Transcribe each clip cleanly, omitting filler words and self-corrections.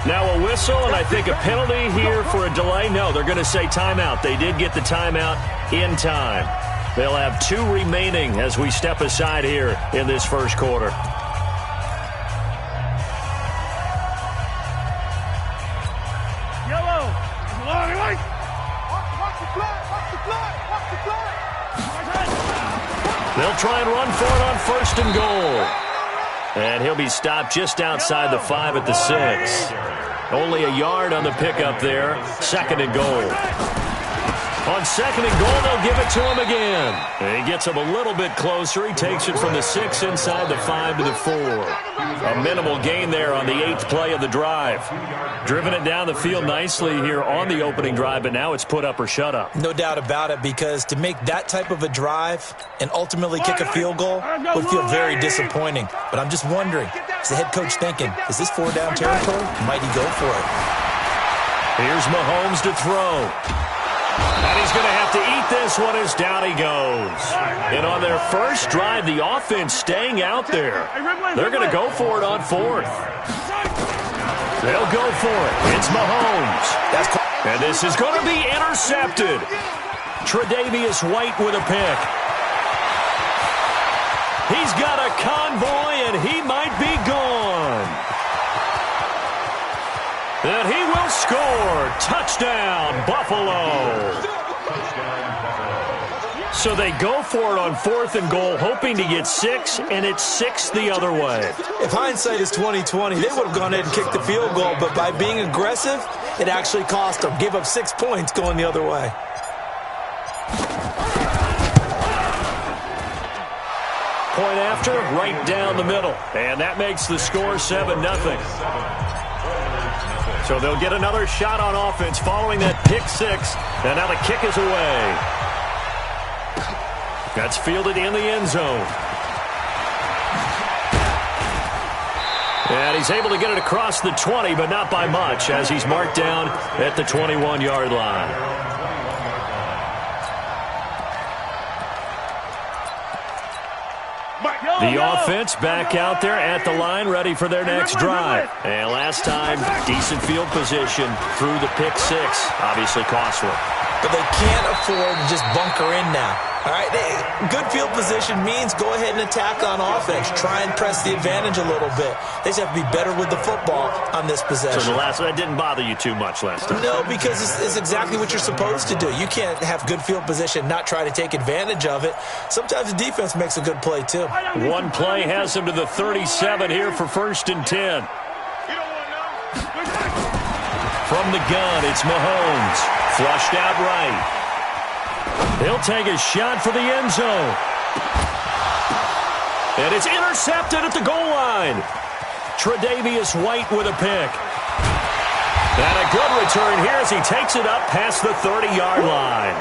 Now a whistle, and I think a penalty here for a delay. No, they're going to say timeout. They did get the timeout in time. They'll have 2 remaining as we step aside here in this first quarter. They'll try and run for it on 1st and goal. And he'll be stopped just outside the 5 at the 6. Only a yard on the pickup there. 2nd and goal. On 2nd and goal, they'll give it to him again. And he gets him a little bit closer. He takes it from the 6 inside the 5 to the 4. A minimal gain there on the 8th play of the drive. Driven it down the field nicely here on the opening drive, but now it's put up or shut up. No doubt about it, because to make that type of a drive and ultimately kick a field goal would feel very disappointing. But I'm just wondering, is the head coach thinking, is this 4-down territory? Might he go for it? Here's Mahomes to throw. And he's going to have to eat this one as down he goes. And on their first drive, the offense staying out there. They're going to go for it on 4th. They'll go for it. It's Mahomes. And this is going to be intercepted. Tre'Davious White with a pick. He's got a convoy, and he might be gone. And he will score. Touchdown, Buffalo. So they go for it on 4th and goal, hoping to get 6, and it's 6 the other way. If hindsight is 20/20, they would have gone ahead and kicked the field goal, but by being aggressive, it actually cost them. Gave up 6 points going the other way. Point after, right down the middle. And that makes the score 7-0. So they'll get another shot on offense following that pick 6. And now the kick is away. That's fielded in the end zone. And he's able to get it across the 20, but not by much, as he's marked down at the 21-yard line. The offense back out there at the line, ready for their next drive. And last time, decent field position through the pick 6. Obviously costly. But they can't afford to just bunker in now. All right, good field position means go ahead and attack on offense. Try and press the advantage a little bit. They just have to be better with the football on this possession. So that didn't bother you too much last time? No, because it's exactly what you're supposed to do. You can't have good field position, not try to take advantage of it. Sometimes the defense makes a good play, too. One play has him to the 37 here for 1st and 10. From the gun, it's Mahomes. Flushed out right. He'll take a shot for the end zone. And it's intercepted at the goal line. Tre'Davious White with a pick. And a good return here as he takes it up past the 30-yard line.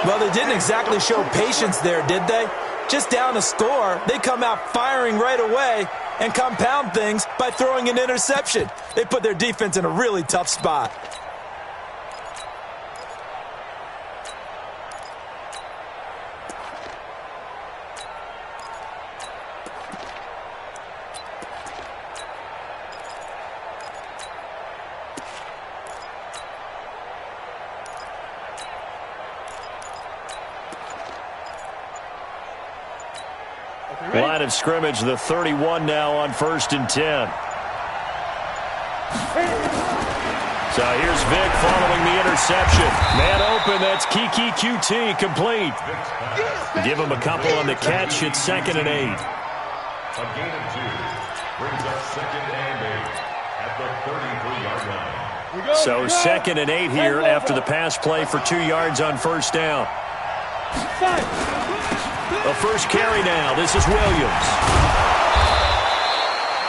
Well, they didn't exactly show patience there, did they? Just down a score, they come out firing right away and compound things by throwing an interception. They put their defense in a really tough spot. Line of scrimmage, the 31 now on 1st and 10. So here's Vic following the interception. Man open, that's Kiki QT complete. Give him a couple on the catch. It's 2nd and 8. A gain of 2 brings up 2nd and 8 at the 33-yard line. So 2nd and 8 here after the pass play for 2 yards on 1st down. The first carry now. This is Williams.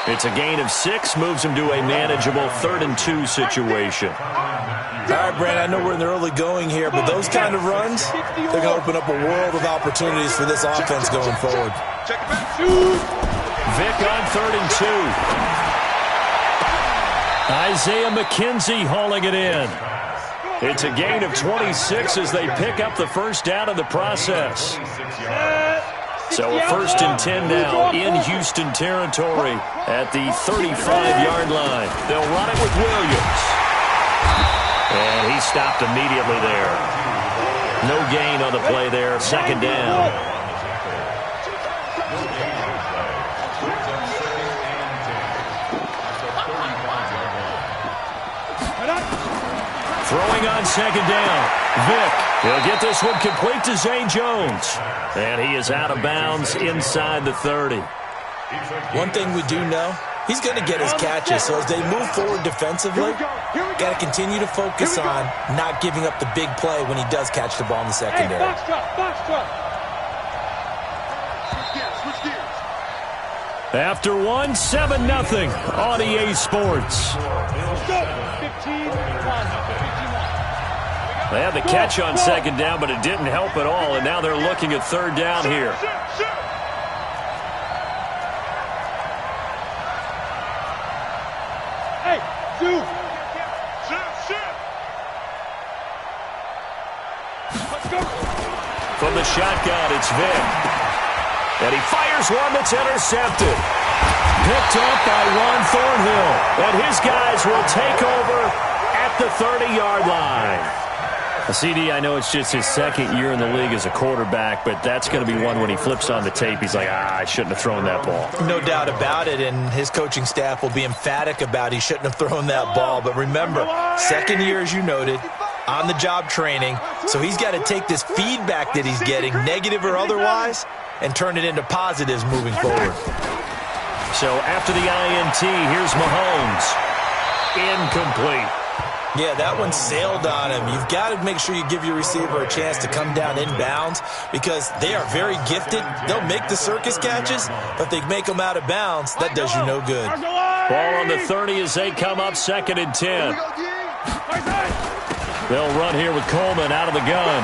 It's a gain of 6. Moves him to a manageable 3rd and 2 situation. All right, Brandon, I know we're in the early going here, but those kind of runs, they're going to open up a world of opportunities for this offense going forward. Vic on 3rd and 2. Isaiah McKenzie hauling it in. It's a gain of 26 as they pick up the first down in the process. So a 1st and 10 now in Houston territory at the 35-yard line. They'll run it with Williams. And he stopped immediately there. No gain on the play there. 2nd down. Throwing on 2nd down. Vick. He'll get this one complete to Zay Jones. And he is out of bounds inside the 30. One thing we do know, he's going to get his catches. So as they move forward defensively, got to continue to focus on not giving up the big play when he does catch the ball in the secondary. After one, 7-0 on EA Sports. They had the catch on 2nd down, but it didn't help at all, and now they're looking at 3rd down here. From the shotgun, it's Vick. And he fires one that's intercepted. Picked up by Juan Thornhill. And his guys will take over at the 30-yard line. CD, I know it's just his 2nd year in the league as a quarterback, but that's going to be one when he flips on the tape. He's like, I shouldn't have thrown that ball. No doubt about it, and his coaching staff will be emphatic about he shouldn't have thrown that ball. But remember, 2nd year, as you noted, on-the-job training, so he's got to take this feedback that he's getting, negative or otherwise, and turn it into positives moving forward. So after the INT, here's Mahomes. Incomplete. Yeah, that one sailed on him. You've got to make sure you give your receiver a chance to come down inbounds because they are very gifted. They'll make the circus catches, but they make them out of bounds. That does you no good. Ball on the 30 as they come up 2nd and 10. They'll run here with Coleman out of the gun.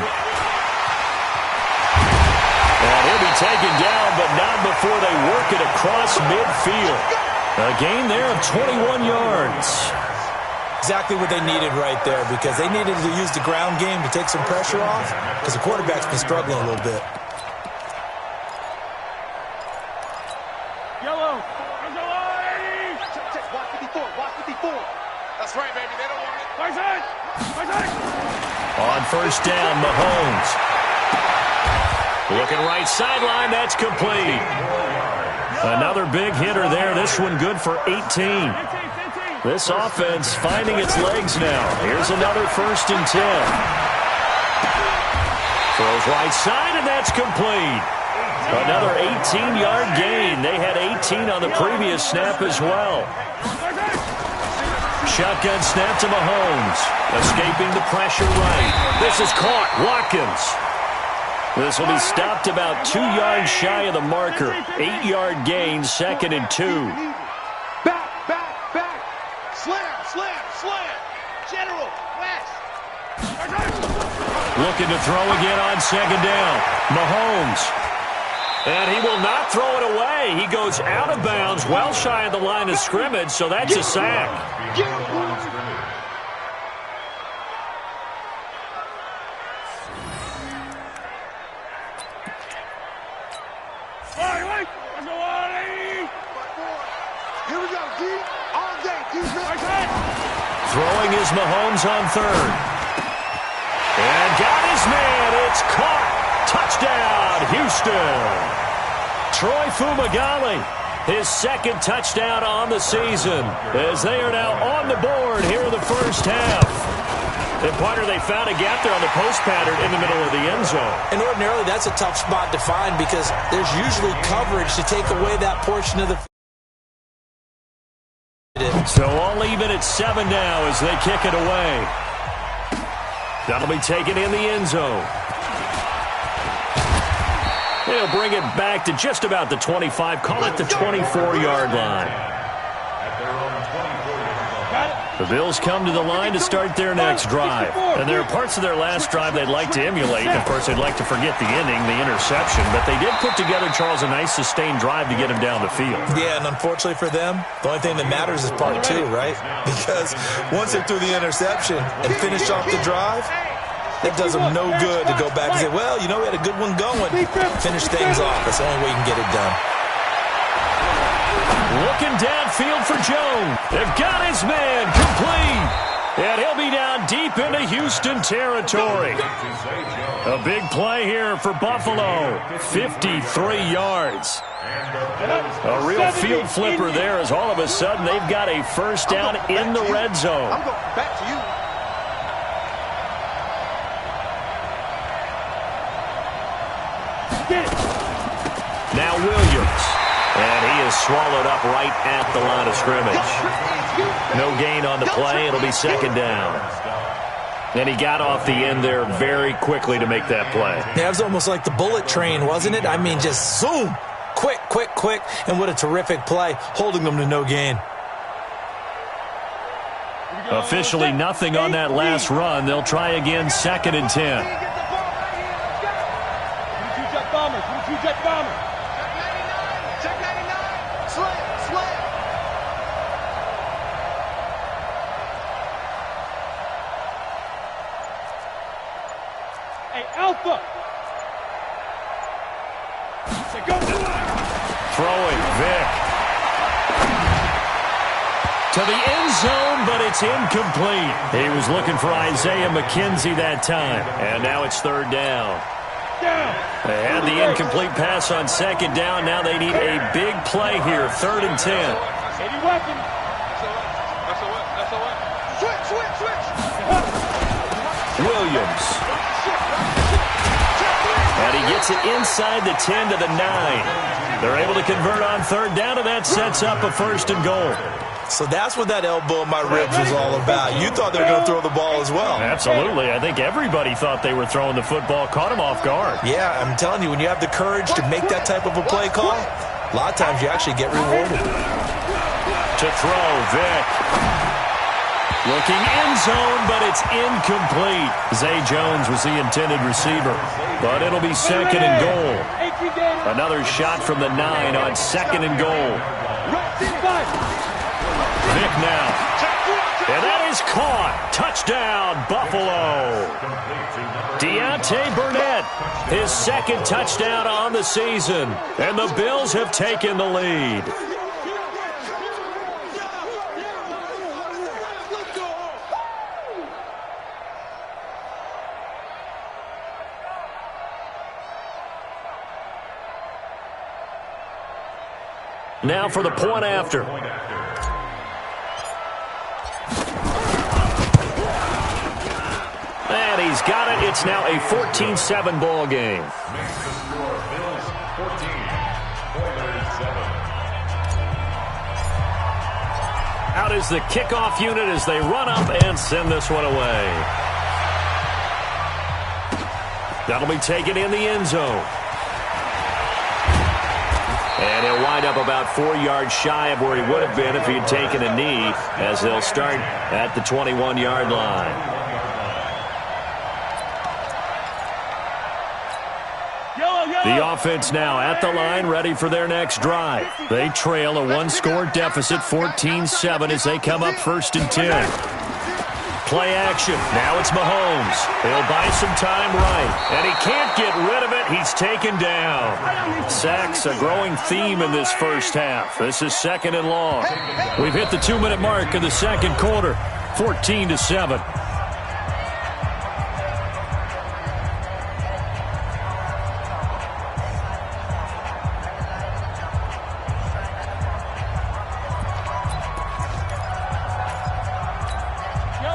And he'll be taken down, but not before they work it across midfield. A gain there of 21 yards. Exactly what they needed right there because they needed to use the ground game to take some pressure off because the quarterback's been struggling a little bit. Yellow. Watch 54. That's right, baby. They don't want it. On 1st down, Mahomes. Looking right sideline. That's complete. Another big hitter there. This one good for 18. This offense finding its legs now. Here's another 1st and 10. Throws right side, and that's complete. Another 18-yard gain. They had 18 on the previous snap as well. Shotgun snap to Mahomes. Escaping the pressure right. This is caught. Watkins. This will be stopped about 2 yards shy of the marker. 8-yard gain, 2nd and 2. Slam. General, West. Looking to throw again on 2nd down. Mahomes. And he will not throw it away. He goes out of bounds well shy of the line of scrimmage, so that's a sack. Here we go, D. All day, D. Throwing is Mahomes on 3rd. And got his man. It's caught. Touchdown, Houston. Troy Fumagalli, his 2nd touchdown on the season, as they are now on the board here in the 1st half. And partner, they found a gap there on the post pattern in the middle of the end zone. And ordinarily, that's a tough spot to find because there's usually coverage to take away that portion of the field. So all even at 7 now as they kick it away. That'll be taken in the end zone. They'll bring it back to just about the 25, call it the 24-yard line. The Bills come to the line to start their next drive. And there are parts of their last drive they'd like to emulate. Of course, they'd like to forget the ending, the interception. But they did put together, Charles, a nice sustained drive to get him down the field. Yeah, and unfortunately for them, the only thing that matters is part 2, right? Because once they threw the interception and finished off the drive, It does them no good to go back and say, well, you know, we had a good one going. Finish things off. That's the only way you can get it done. Looking downfield for Jones. They've got his man complete. And he'll be down deep into Houston territory. A big play here for Buffalo. 53 yards. A real field flipper there as all of a sudden they've got a first down in the red zone. I'm going back to you. Now Williams. And he is swallowed up right at the line of scrimmage. No gain on the play. It'll be second down. And he got off the end there very quickly to make that play. Yeah, it was almost like the bullet train, wasn't it? I mean, just zoom. Quick, quick, quick. And what a terrific play, holding them to no gain. Officially nothing on that last run. They'll try again, second and 10. Jet bomber. Check 99. Slam. Hey, Alpha. Go. Throwing, Vic. To the end zone, but it's incomplete. He was looking for Isaiah McKenzie that time. And now it's third down. They had the incomplete pass on second down. Now they need a big play here, third and 10. 80 weapons. Switch. Williams. And he gets it inside the 10 to the 9. They're able to convert on third down, and that sets up a first and goal. So that's what that elbow in my ribs was all about. You thought they were going to throw the ball as well. Absolutely. I think everybody thought they were throwing the football, caught him off guard. Yeah, I'm telling you, when you have the courage to make that type of a play call, a lot of times you actually get rewarded. To throw, Vic. Looking end zone, but it's incomplete. Zay Jones was the intended receiver, but it'll be second and goal. Another shot from the 9 on second and goal. Vic now. And that is caught. Touchdown, Buffalo. Deontay Burnett, his second touchdown on the season. And the Bills have taken the lead. Now for the point after. And he's got it. It's now a 14-7 ball game. Out is the kickoff unit as they run up and send this one away. That'll be taken in the end zone. And he'll wind up about 4 yards shy of where he would have been if he had taken a knee, as they'll start at the 21-yard line. The offense now at the line, ready for their next drive. They trail a one-score deficit, 14-7, as they come up first and 10. Play action. Now it's Mahomes. He'll buy some time right. And he can't get rid of it. He's taken down. Sacks, a growing theme in this first half. This is second and long. We've hit the 2-minute mark of the second quarter, 14-7.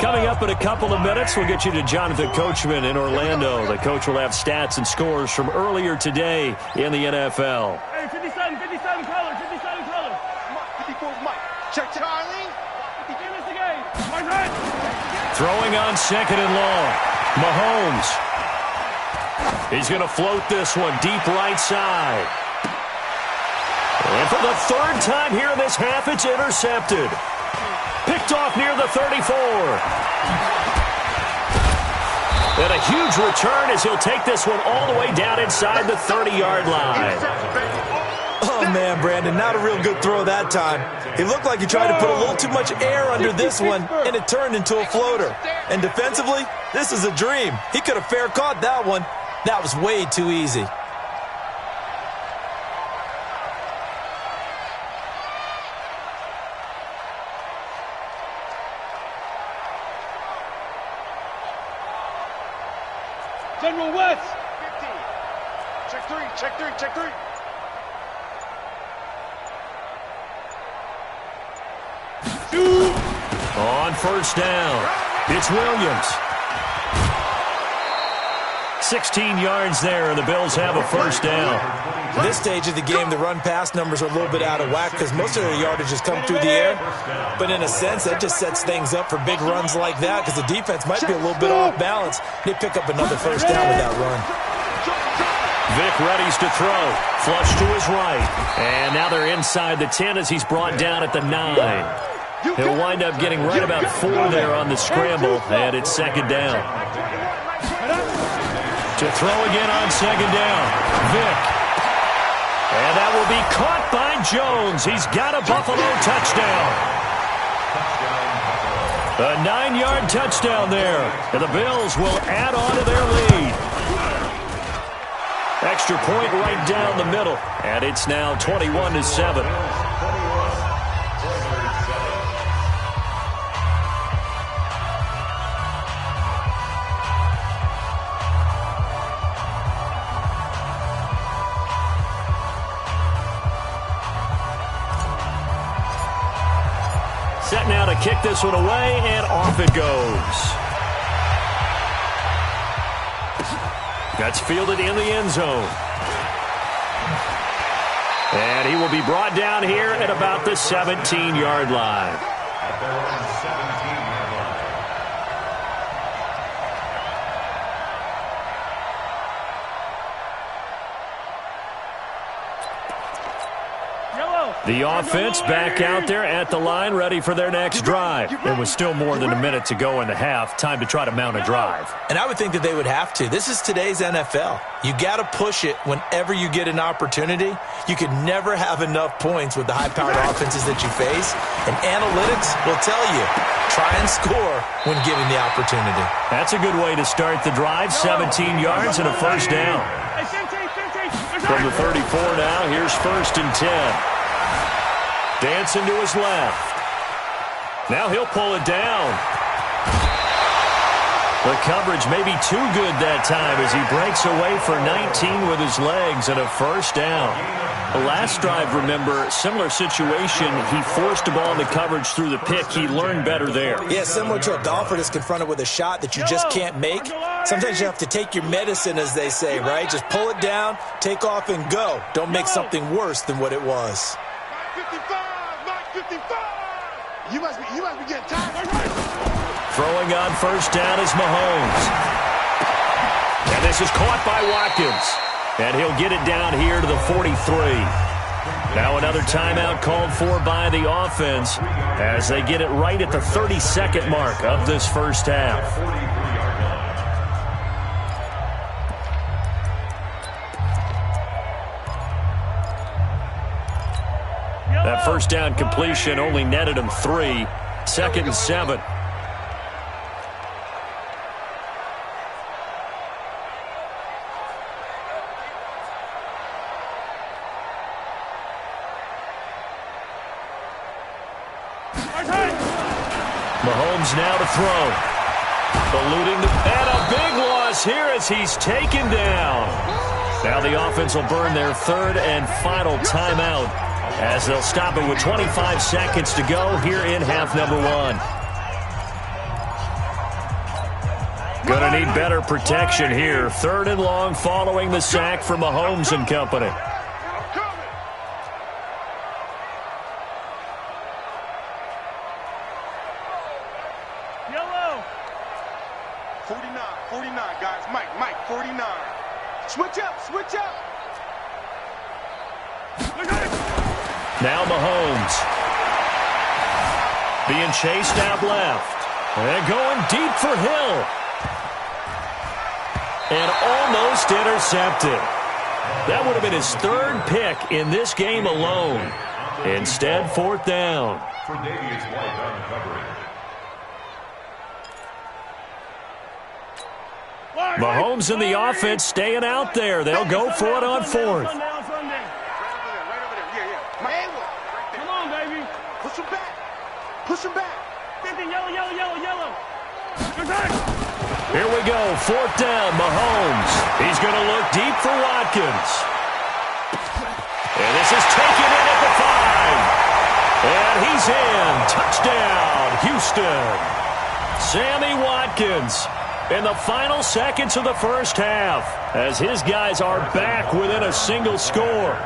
Coming up in a couple of minutes, we'll get you to Jonathan Coachman in Orlando. The coach will have stats and scores from earlier today in the NFL. Hey, 57 colors. 54 Mike. Check Charlie. Give us the game. My right. Throwing on second and long. Mahomes. He's going to float this one deep right side. And for the third time here in this half, it's intercepted. Picked off near the 34. And a huge return as he'll take this one all the way down inside the 30-yard line. Oh, Oh, man, Brandon, not a real good throw that time. He looked like he tried to put a little too much air under this one, and it turned into a floater. And defensively, this is a dream. He could have fair caught that one. That was way too easy. General West. 15. Check three, check three, check three. On first down, it's Williams. 16 yards there, and the Bills have a first down. At this stage of the game, the run-pass numbers are a little bit out of whack because most of their yardage has come through the air. But in a sense, that just sets things up for big runs like that because the defense might be a little bit off balance. They pick up another first down with that run. Vic readies to throw. Flush to his right. And now they're inside the 10 as he's brought down at the 9. He'll wind up getting right about 4 there on the scramble, and it's second down. To throw again on second down, Vic. And that will be caught by Jones. He's got a Buffalo touchdown. A 9-yard touchdown there. And the Bills will add on to their lead. Extra point right down the middle. And it's now 21-7. Set now to kick this one away, and off it goes. That's fielded in the end zone. And he will be brought down here at about the 17-yard line. At their own 17-yard line. The offense back out there at the line, ready for their next drive. There was still more than a minute to go in the half. Time to try to mount a drive. And I would think that they would have to. This is today's NFL. You got to push it whenever you get an opportunity. You can never have enough points with the high-powered offenses that you face. And analytics will tell you, try and score when given the opportunity. That's a good way to start the drive. 17 yards and a first down. From the 34 now, here's first and 10. Dancing to his left. Now he'll pull it down. The coverage may be too good that time as he breaks away for 19 with his legs and a first down. The last drive, remember, similar situation. He forced a ball into coverage through the pick. He learned better there. Yeah, similar to a golfer that's confronted with a shot that you just can't make. Sometimes you have to take your medicine, as they say, right? Just pull it down, take off, and go. Don't make something worse than what it was. 55! You must be getting tired. Throwing on first down is Mahomes. And this is caught by Watkins. And he'll get it down here to the 43. Now another timeout called for by the offense as they get it right at the 32nd mark of this first half. That first down completion only netted him 3. Second and 7. Mahomes now to throw. Eluding the... And a big loss here as he's taken down. Now the offense will burn their third and final timeout as they'll stop it with 25 seconds to go here in half number 1. Gonna need better protection here. Third and long following the sack from Mahomes and company. Yellow. 49, guys. Mike, 49. Switch up. Now Mahomes. Being chased out left. And going deep for Hill. And almost intercepted. That would have been his third pick in this game alone. Instead, fourth down. For Davius White on the coverage. Mahomes and the offense staying out there. They'll go for it on fourth. Right over there. Yeah. Come on, baby. Push him back. Push him back. 50, yellow. Here we go, fourth down, Mahomes. He's going to look deep for Watkins. And this is taken in at the 5. And he's in. Touchdown, Houston. Sammy Watkins in the final seconds of the first half as his guys are back within a single score.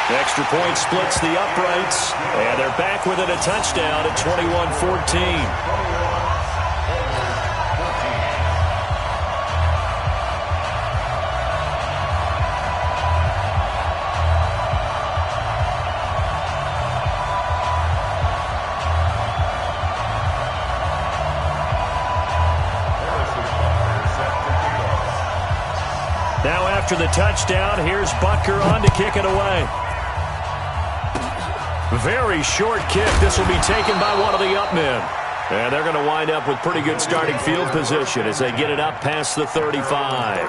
The extra point splits the uprights, and they're back within a touchdown at 21-14. Now after the touchdown, here's Butker on to kick it away. Very short kick. This will be taken by one of the up men. And they're going to wind up with pretty good starting field position as they get it up past the 35.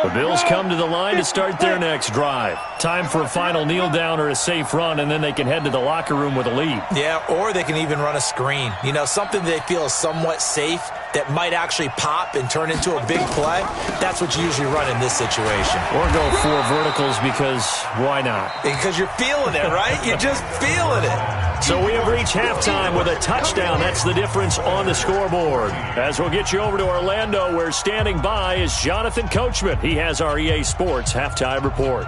The Bills come to the line to start their next drive. Time for a final kneel down or a safe run, and then they can head to the locker room with a lead. Yeah, or they can even run a screen. You know, something they feel is somewhat safe that might actually pop and turn into a big play. That's what you usually run in this situation. Or go 4 verticals because why not? Because you're feeling it, right? You're just feeling it. So we have reached halftime with a touchdown. That's the difference on the scoreboard. As we'll get you over to Orlando, where standing by is Jonathan Coachman. He has our EA Sports halftime report.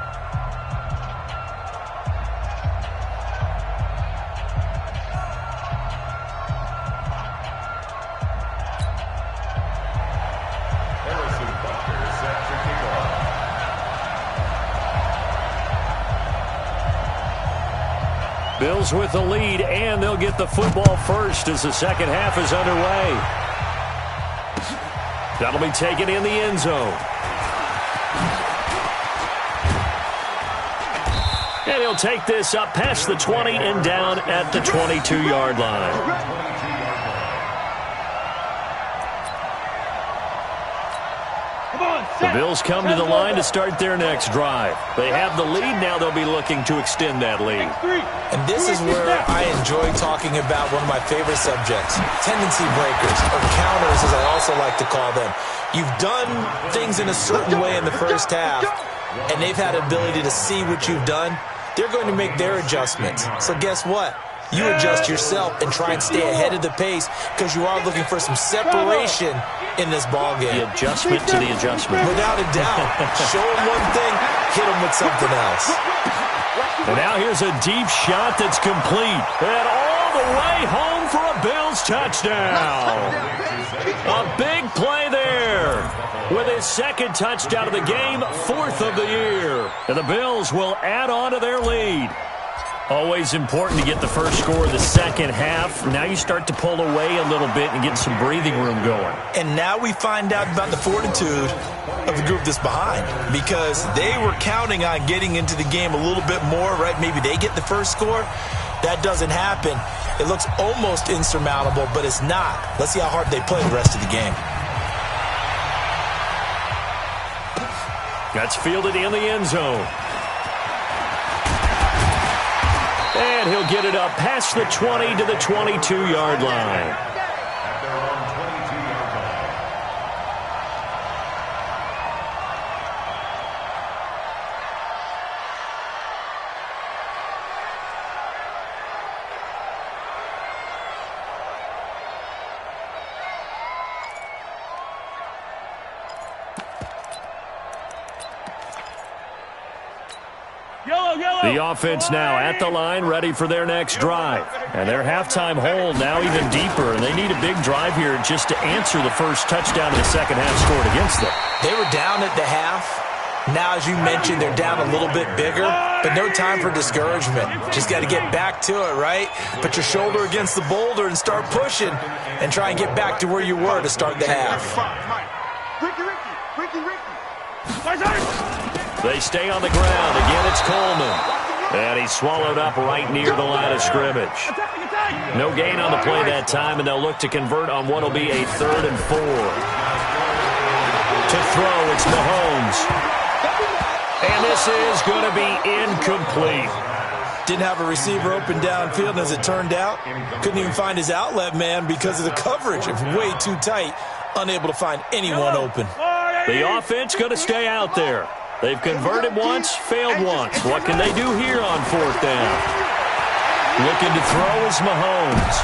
Bills with the lead, and they'll get the football first as the second half is underway. That'll be taken in the end zone. And he'll take this up past the 20 and down at the 22-yard line. The Bills come to the line to start their next drive. They have the lead. Now they'll be looking to extend that lead. And this is where I enjoy talking about one of my favorite subjects, tendency breakers, or counters as I also like to call them. You've done things in a certain way in the first half, and they've had ability to see what you've done. They're going to make their adjustments. So guess what? You adjust yourself and try and stay ahead of the pace because you are looking for some separation in this ball game. The adjustment to the adjustment. Without a doubt. Show them one thing, hit them with something else. And now here's a deep shot that's complete. And all the way home for a Bills touchdown. A big play there. With his second touchdown of the game, 4th of the year. And the Bills will add on to their lead. Always important to get the first score of the second half. Now you start to pull away a little bit and get some breathing room going. And now we find out about the fortitude of the group that's behind, because they were counting on getting into the game a little bit more, right? Maybe they get the first score. That doesn't happen. It looks almost insurmountable, but it's not. Let's see how hard they play the rest of the game. That's fielded in the end zone. And he'll get it up past the 20 to the 22-yard line. At their own 22-yard line. The offense now at the line, ready for their next drive. And their halftime hole now even deeper, and they need a big drive here just to answer the first touchdown of the second half scored against them. They were down at the half, Now, as you mentioned, they're down a little bit bigger, but no time for discouragement. Just got to get back to it, right? Put your shoulder against the boulder and start pushing and try and get back to where you were to start the half. They stay on the ground. Again, it's Coleman. And he's swallowed up right near the line of scrimmage. No gain on the play that time, and they'll look to convert on what will be a 3rd and 4. To throw, it's Mahomes. And this is going to be incomplete. Didn't have a receiver open downfield, and as it turned out, couldn't even find his outlet man because of the coverage. It's way too tight, unable to find anyone open. The offense going to stay out there. They've converted once, failed once. What can they do here on 4th down? Looking to throw is Mahomes.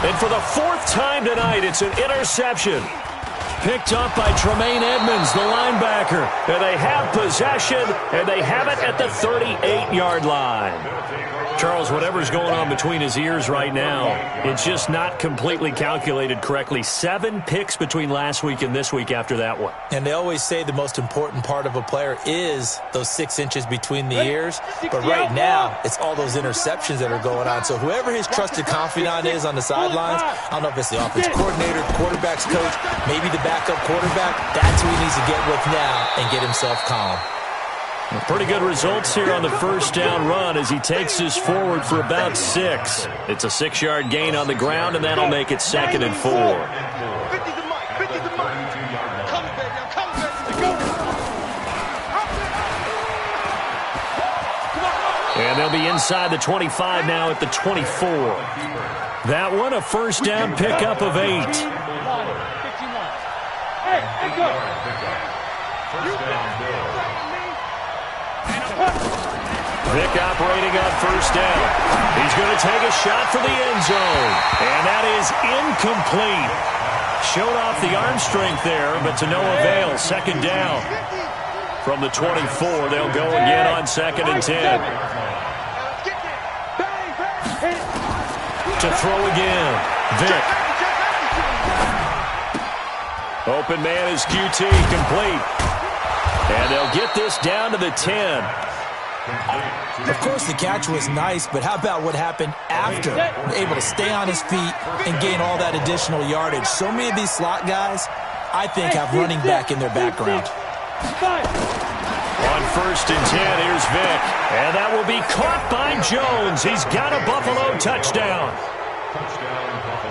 And for the 4th time tonight, it's an interception. Picked up by Tremaine Edmonds, the linebacker. And they have possession, and they have it at the 38-yard line. Charles, whatever's going on between his ears right now, it's just not completely calculated correctly. 7 picks between last week and this week after that one. And they always say the most important part of a player is those 6 inches between the ears. But right now, it's all those interceptions that are going on. So whoever his trusted confidant is on the sidelines, I don't know if it's the offensive coordinator, quarterback's coach, maybe the backup quarterback, that's who he needs to get with now and get himself calm. Pretty good results here on the 1st down run as he takes this forward for about 6. It's a 6-yard gain on the ground, and that'll make it 2nd and 4. And they'll be inside the 25 now at the 24. That one, a 1st down pickup of 8. Hey, go. Vick operating on 1st down. He's going to take a shot for the end zone. And that is incomplete. Showed off the arm strength there, but to no avail. 2nd down. From the 24, they'll go again on 2nd and 10. To throw again. Vick. Open man is QT, complete. And they'll get this down to the 10. Of course, the catch was nice, but how about what happened after? Able to stay on his feet and gain all that additional yardage. So many of these slot guys, I think, have running back in their background. On 1st and 10, here's Vick. And that will be caught by Jones. He's got a Buffalo touchdown.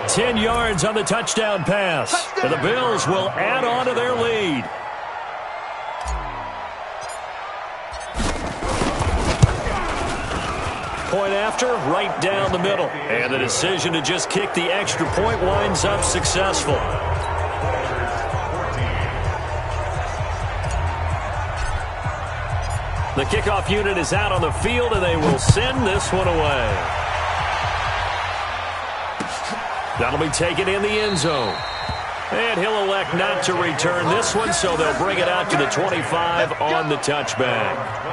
10 yards on the touchdown pass. And the Bills will add on to their lead. Point after, right down the middle. And the decision to just kick the extra point winds up successful. The kickoff unit is out on the field, and they will send this one away. That'll be taken in the end zone. And he'll elect not to return this one, so they'll bring it out to the 25 on the touchback.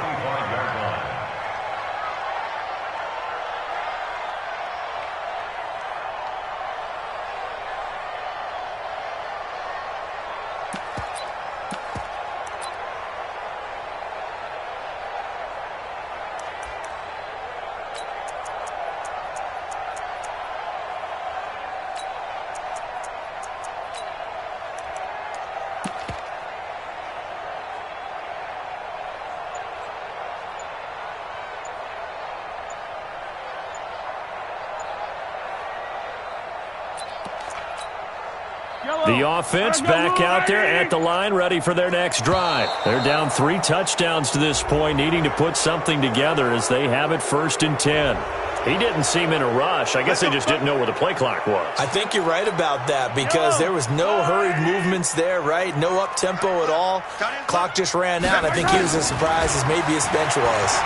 The offense back out there at the line, ready for their next drive. They're down 3 touchdowns to this point, needing to put something together as they have it 1st and 10. He didn't seem in a rush. I guess they just didn't know where the play clock was. I think you're right about that because there was no hurried movements there, right? No up-tempo at all. Clock just ran out. I think he was as surprised as maybe his bench was.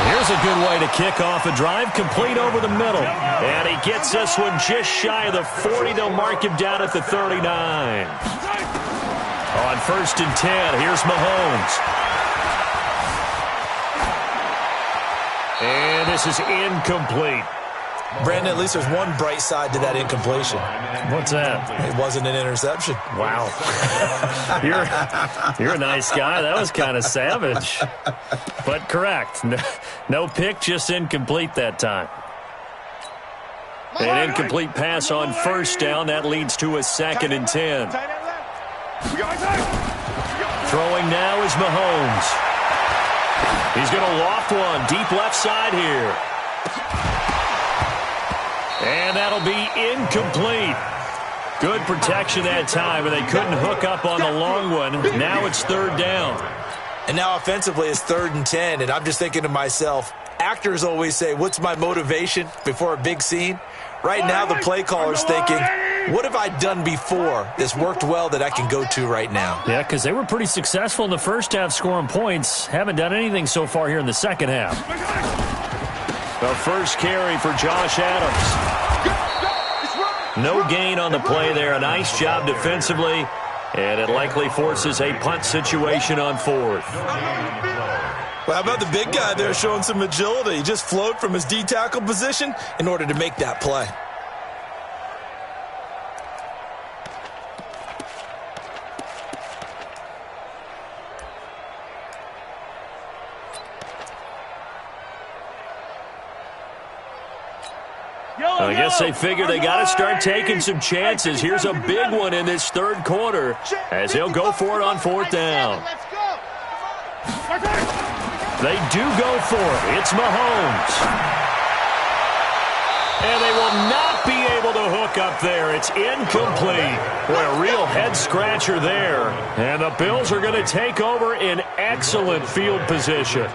Here's a good way to kick off a drive, complete over the middle. And he gets this one just shy of the 40. They'll mark him down at the 39. On 1st and 10, here's Mahomes. And this is incomplete. Brandon, at least there's one bright side to that incompletion. What's that? It wasn't an interception. Wow. You're a nice guy. That was kind of savage. But correct. No pick, just incomplete that time. An incomplete pass on first down. That leads to a 2nd and 10. Throwing now is Mahomes. He's going to loft one deep left side here. And that'll be incomplete. Good protection that time, and they couldn't hook up on the long one. Now it's 3rd down. And now offensively it's 3rd and 10, and I'm just thinking to myself, actors always say, what's my motivation before a big scene? Right now the play caller's thinking, what have I done before that's worked well that I can go to right now? Yeah, because they were pretty successful in the first half scoring points. Haven't done anything so far here in the second half. The first carry for Josh Adams. No gain on the play there. A nice job defensively, and it likely forces a punt situation on 4th. Well, how about the big guy there showing some agility? He just flowed from his D-tackle position in order to make that play. I guess they figure they got to start taking some chances. Here's a big one in this 3rd quarter as they'll go for it on 4th down. They do go for it. It's Mahomes. And they will not be able to hook up there. It's incomplete. Boy, a real head-scratcher there. And the Bills are going to take over in excellent field position.